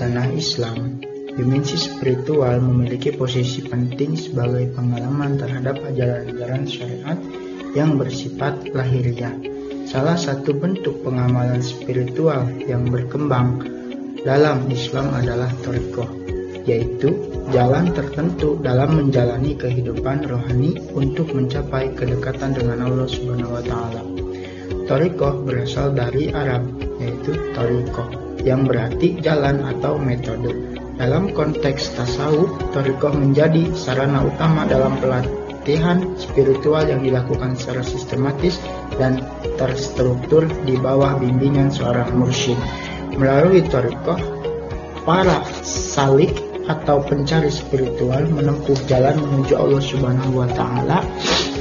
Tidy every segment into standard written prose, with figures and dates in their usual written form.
sanah Islam, dimensi spiritual memiliki posisi penting sebagai pengalaman terhadap ajaran-ajaran syariat yang bersifat lahiriah. Salah satu bentuk pengamalan spiritual yang berkembang dalam Islam adalah thariqah, yaitu jalan tertentu dalam menjalani kehidupan rohani untuk mencapai kedekatan dengan Allah Subhanahu wa taala. Thariqah berasal dari Arab, yaitu thariqah, yang berarti jalan atau metode. Dalam konteks tasawuf, thariqah menjadi sarana utama dalam pelatihan spiritual yang dilakukan secara sistematis dan terstruktur di bawah bimbingan seorang mursyid. Melalui thariqah, para salik atau pencari spiritual menempuh jalan menuju Allah Subhanahu wa taala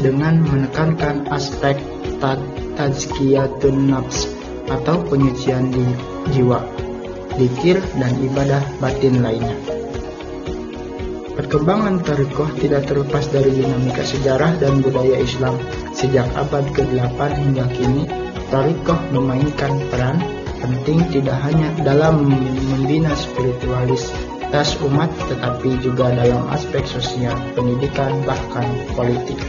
dengan menekankan aspek tazkiyatun nafs atau penyucian jiwa, zikir dan ibadah batin lainnya. Perkembangan thariqah tidak terlepas dari dinamika sejarah dan budaya Islam. Sejak abad ke-8 hingga kini, thariqah memainkan peran penting tidak hanya dalam membina spiritualitas umat, tetapi juga dalam aspek sosial, pendidikan, bahkan politik.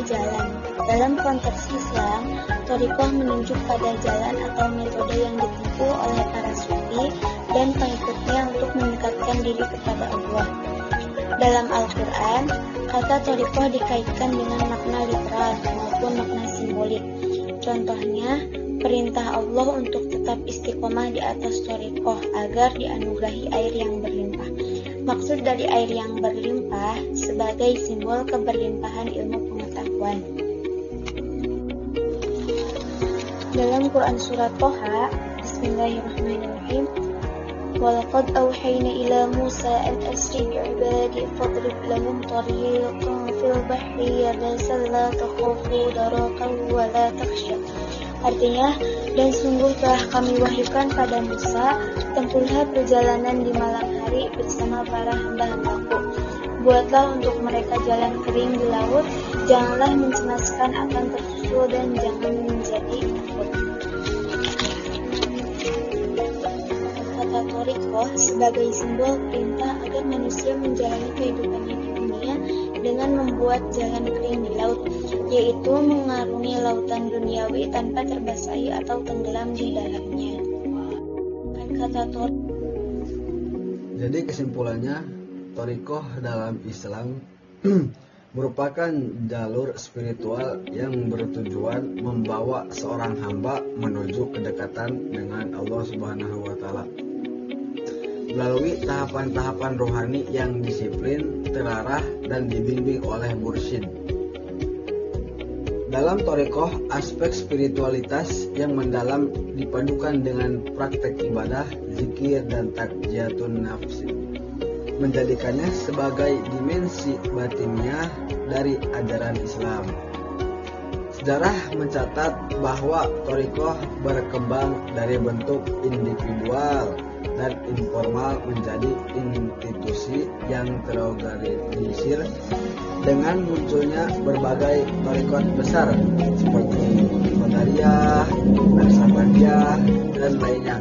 Jalan. Dalam konteks Islam, thariqah menunjuk pada jalan atau metode yang ditempuh oleh para sufi dan pengikutnya untuk mendekatkan diri kepada Allah. Dalam Al-Quran, kata thariqah dikaitkan dengan makna literal maupun makna simbolik. Contohnya, perintah Allah untuk tetap istiqomah di atas thariqah agar dianugerahi air yang berlimpah. Maksud dari air yang berlimpah sebagai simbol keberlimpahan ilmu pengetahuan. Dalam Quran surat Toha, Bismillahirrahmanirrahim, وَلَقَدْ أَوْحَيْنَا إِلَى مُوسَى أَنْ أَسْرِ بِعِبَادِي فَاضْرِبْ لَهُمْ طَرِيقًا فِي الْبَحْرِ يَبَسًا لَا تَخَافُ دَرَكًا وَلَا تَخْشَىٰ. Artinya, dan sungguh telah kami wahyukan pada Musa, tempuhlah perjalanan di malam hari bersama para hamba-hambaku. Buatlah untuk mereka jalan kering di laut, janganlah mencemaskan akan tersusul dan jangan menjadi takut. Kata thariqah sebagai simbol perintah agar manusia menjalani kehidupannya di dunia dengan membuat jalan kering di laut, yaitu mengarungi lautan duniawi tanpa terbasahi atau tenggelam di dalamnya. Kata thariqah. Jadi kesimpulannya, thariqah dalam Islam merupakan jalur spiritual yang bertujuan membawa seorang hamba menuju kedekatan dengan Allah Subhanahu wa taala melalui tahapan-tahapan rohani yang disiplin, terarah, dan dibimbing oleh mursyid. Dalam thariqah, aspek spiritualitas yang mendalam dipadukan dengan praktek ibadah, zikir, dan tazkiyatun nafs, menjadikannya sebagai dimensi batinnya dari ajaran Islam. Sejarah mencatat bahwa thariqah berkembang dari bentuk individual dan informal menjadi institusi yang terorganisir dengan munculnya berbagai thariqah besar seperti Qadariyah, Naqsabandiyah, dan lainnya.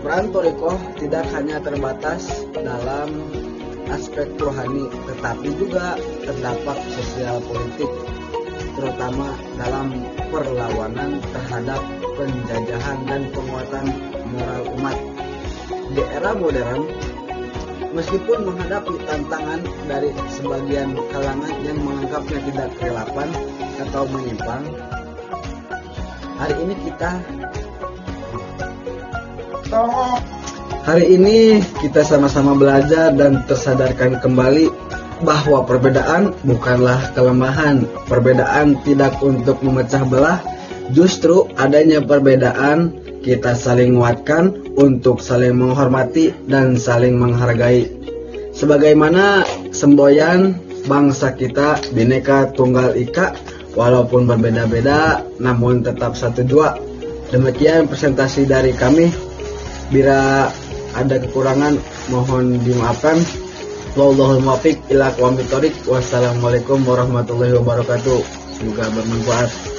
Peran thariqah tidak hanya terbatas dalam aspek rohani, tetapi juga terdampak sosial politik, terutama dalam perlawanan terhadap penjajahan dan penguatan moral umat. Di era modern, meskipun menghadapi tantangan dari sebagian kalangan yang menganggapnya tidak relevan atau menyimpang, hari ini kita sama-sama belajar dan tersadarkan kembali bahwa perbedaan bukanlah kelemahan. Perbedaan tidak untuk memecah belah, justru adanya perbedaan kita saling menguatkan untuk saling menghormati dan saling menghargai. Sebagaimana semboyan bangsa kita Bhinneka Tunggal Ika, walaupun berbeda-beda namun tetap satu jua. Demikian presentasi dari kami. Bila ada kekurangan mohon dimaafkan. Wallahul muwaffiq ila aqwamit thoriq. Wassalamualaikum warahmatullahi wabarakatuh. Semoga bermanfaat.